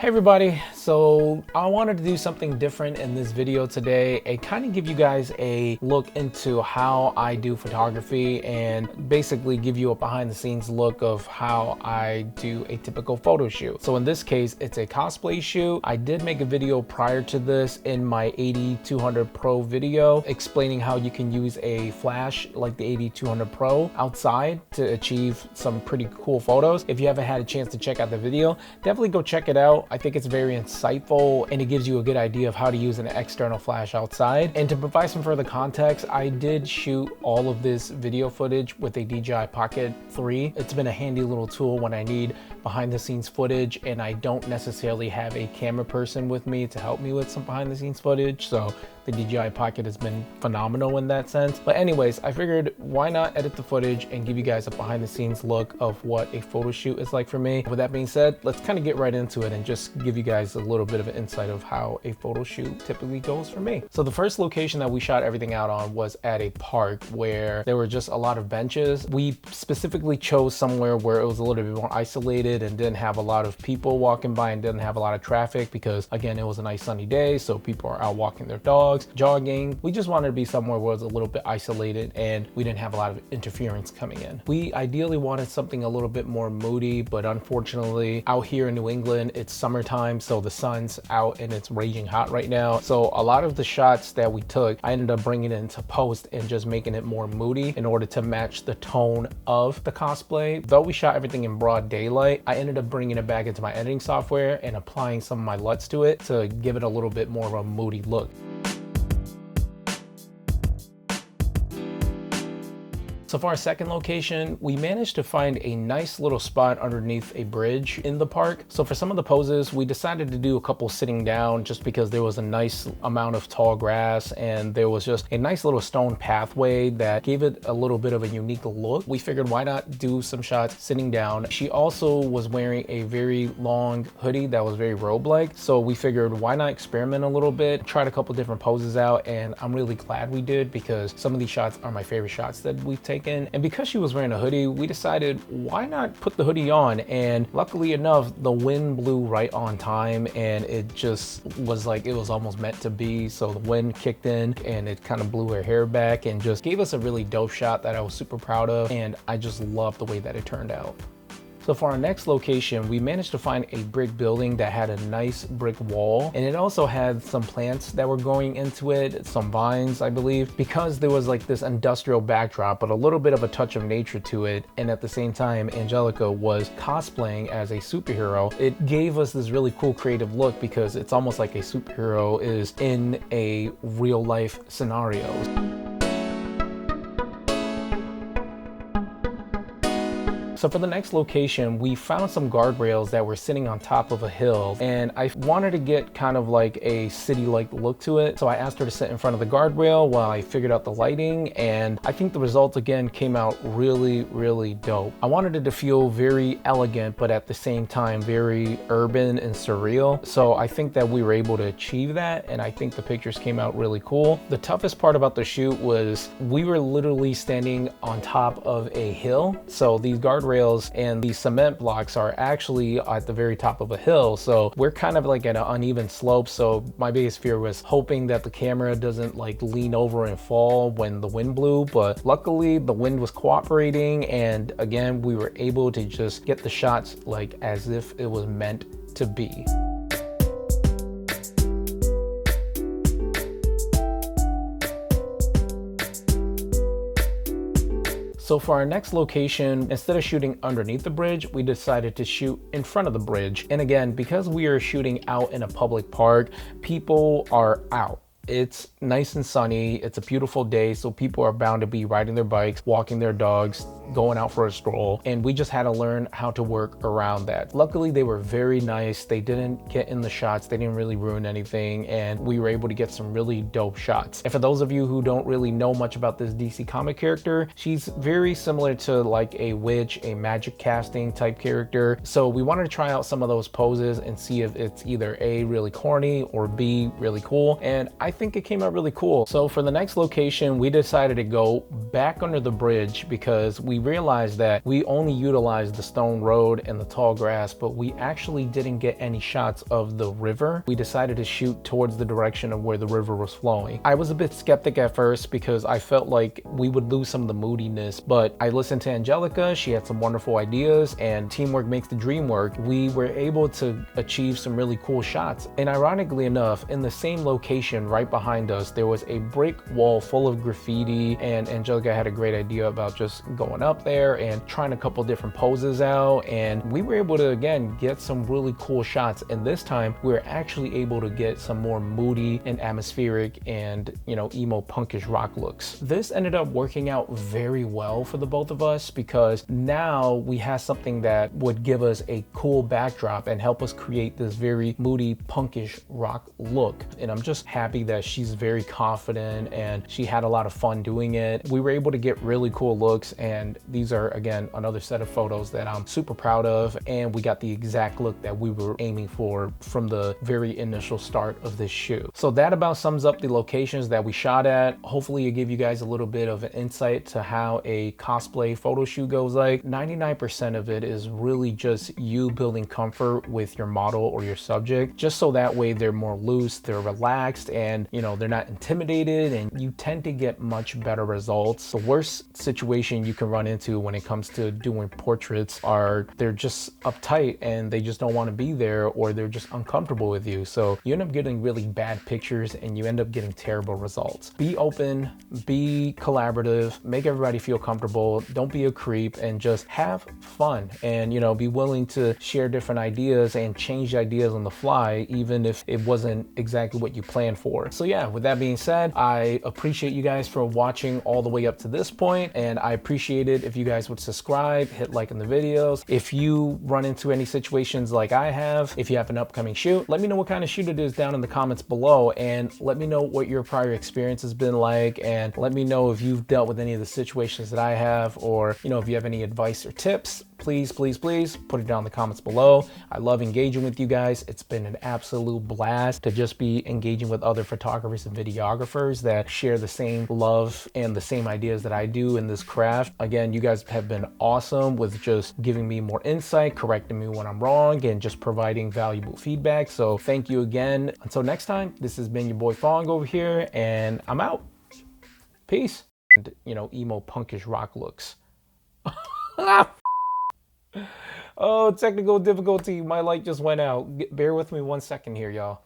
Hey everybody, so I wanted to do something different in this video today and kind of give you guys a look into how I do photography and basically give you a behind the scenes look of how I do a typical photo shoot. So in this case, it's a cosplay shoot. I did make a video prior to this in my A7IV Pro video explaining how you can use a flash like the A7IV Pro outside to achieve some pretty cool photos. If you haven't had a chance to check out the video, definitely go check it out. I think it's very insightful and it gives you a good idea of how to use an external flash outside. And to provide some further context, I did shoot all of this video footage with a DJI Pocket 3. It's been a handy little tool when I need behind the scenes footage and I don't necessarily have a camera person with me to help me with some behind the scenes footage. So the DJI Pocket has been phenomenal in that sense. But anyways, I figured why not edit the footage and give you guys a behind the scenes look of what a photo shoot is like for me. With that being said, let's kind of get right into it and just give you guys a little bit of an insight of how a photo shoot typically goes for me. So the first location that we shot everything out on was at a park where there were just a lot of benches. We specifically chose somewhere where it was a little bit more isolated and didn't have a lot of people walking by and didn't have a lot of traffic because again, it was a nice sunny day. So people are out walking their dogs, jogging. We just wanted to be somewhere where it was a little bit isolated and we didn't have a lot of interference coming in. We ideally wanted something a little bit more moody, but unfortunately out here in New England, it's summertime, so the sun's out and it's raging hot right now. So a lot of the shots that we took, I ended up bringing it into post and just making it more moody in order to match the tone of the cosplay. Though we shot everything in broad daylight, I ended up bringing it back into my editing software and applying some of my LUTs to it to give it a little bit more of a moody look. So for our second location, we managed to find a nice little spot underneath a bridge in the park. So for some of the poses, we decided to do a couple sitting down just because there was a nice amount of tall grass and there was just a nice little stone pathway that gave it a little bit of a unique look. We figured why not do some shots sitting down. She also was wearing a very long hoodie that was very robe-like. So we figured why not experiment a little bit, tried a couple different poses out, and I'm really glad we did because some of these shots are my favorite shots that we've taken. And because she was wearing a hoodie, we decided why not put the hoodie on, and luckily enough the wind blew right on time and it just was like it was almost meant to be. So the wind kicked in and it kind of blew her hair back and just gave us a really dope shot that I was super proud of, and I just loved the way that it turned out. So for our next location, we managed to find a brick building that had a nice brick wall, and it also had some plants that were going into it, some vines, I believe, because there was like this industrial backdrop, but a little bit of a touch of nature to it. And at the same time, Angelica was cosplaying as a superhero. It gave us this really cool creative look because it's almost like a superhero is in a real life scenario. So for the next location, we found some guardrails that were sitting on top of a hill, and I wanted to get kind of like a city-like look to it. So I asked her to sit in front of the guardrail while I figured out the lighting, and I think the result again came out really, really dope. I wanted it to feel very elegant, but at the same time, very urban and surreal. So I think that we were able to achieve that, and I think the pictures came out really cool. The toughest part about the shoot was we were literally standing on top of a hill. So these guardrails and these cement blocks are actually at the very top of a hill, so we're kind of like at an uneven slope. So my biggest fear was hoping that the camera doesn't like lean over and fall when the wind blew, but luckily the wind was cooperating, and again we were able to just get the shots like as if it was meant to be. So for our next location, instead of shooting underneath the bridge, we decided to shoot in front of the bridge. And again, because we are shooting out in a public park, people are out. It's nice and sunny. It's a beautiful day, so people are bound to be riding their bikes, walking their dogs, going out for a stroll, and we just had to learn how to work around that. Luckily, they were very nice. They didn't get in the shots. They didn't really ruin anything, and we were able to get some really dope shots. And for those of you who don't really know much about this DC comic character, she's very similar to like a witch, a magic casting type character. So we wanted to try out some of those poses and see if it's either A, really corny, or B, really cool. And I think it came out really cool. So for the next location, we decided to go back under the bridge because we realized that we only utilized the stone road and the tall grass, but we actually didn't get any shots of the river. We decided to shoot towards the direction of where the river was flowing. I was a bit skeptic at first because I felt like we would lose some of the moodiness, but I listened to Angelica. She had some wonderful ideas, and teamwork makes the dream work. We were able to achieve some really cool shots. And ironically enough, in the same location right behind us, there was a brick wall full of graffiti, and Angelica had a great idea about just going up there and trying a couple different poses out, and we were able to again get some really cool shots. And this time we were actually able to get some more moody and atmospheric and, you know, emo punkish rock looks. This ended up working out very well for the both of us because now we have something that would give us a cool backdrop and help us create this very moody punkish rock look. And I'm just happy that she's very confident and she had a lot of fun doing it. We were able to get really cool looks, and these are again another set of photos that I'm super proud of, and we got the exact look that we were aiming for from the very initial start of this shoot. So that about sums up the locations that we shot at. Hopefully it gave you guys a little bit of an insight to how a cosplay photo shoot goes. Like 99% of it is really just you building comfort with your model or your subject, just so that way they're more loose, they're relaxed, and you know, they're not intimidated, and you tend to get much better results. The worst situation you can run into when it comes to doing portraits are they're just uptight and they just don't want to be there, or they're just uncomfortable with you. So you end up getting really bad pictures and you end up getting terrible results. Be open, be collaborative, make everybody feel comfortable, don't be a creep, and just have fun, and you know, be willing to share different ideas and change ideas on the fly even if it wasn't exactly what you planned for. So yeah, with that being said, I appreciate you guys for watching all the way up to this point, and I appreciate it if you guys would subscribe, hit like in the videos. If you run into any situations like I have, if you have an upcoming shoot, let me know what kind of shoot it is down in the comments below, and let me know what your prior experience has been like, and let me know if you've dealt with any of the situations that I have, or you know, if you have any advice or tips. Please put it down in the comments below. I love engaging with you guys. It's been an absolute blast to just be engaging with other photographers and videographers that share the same love and the same ideas that I do in this craft. Again, you guys have been awesome with just giving me more insight, correcting me when I'm wrong, and just providing valuable feedback. So thank you again. Until next time, this has been your boy Fong over here, and I'm out. Peace. And, you know, emo punkish rock looks. Oh, technical difficulty. My light just went out. Bear with me 1 second here, y'all.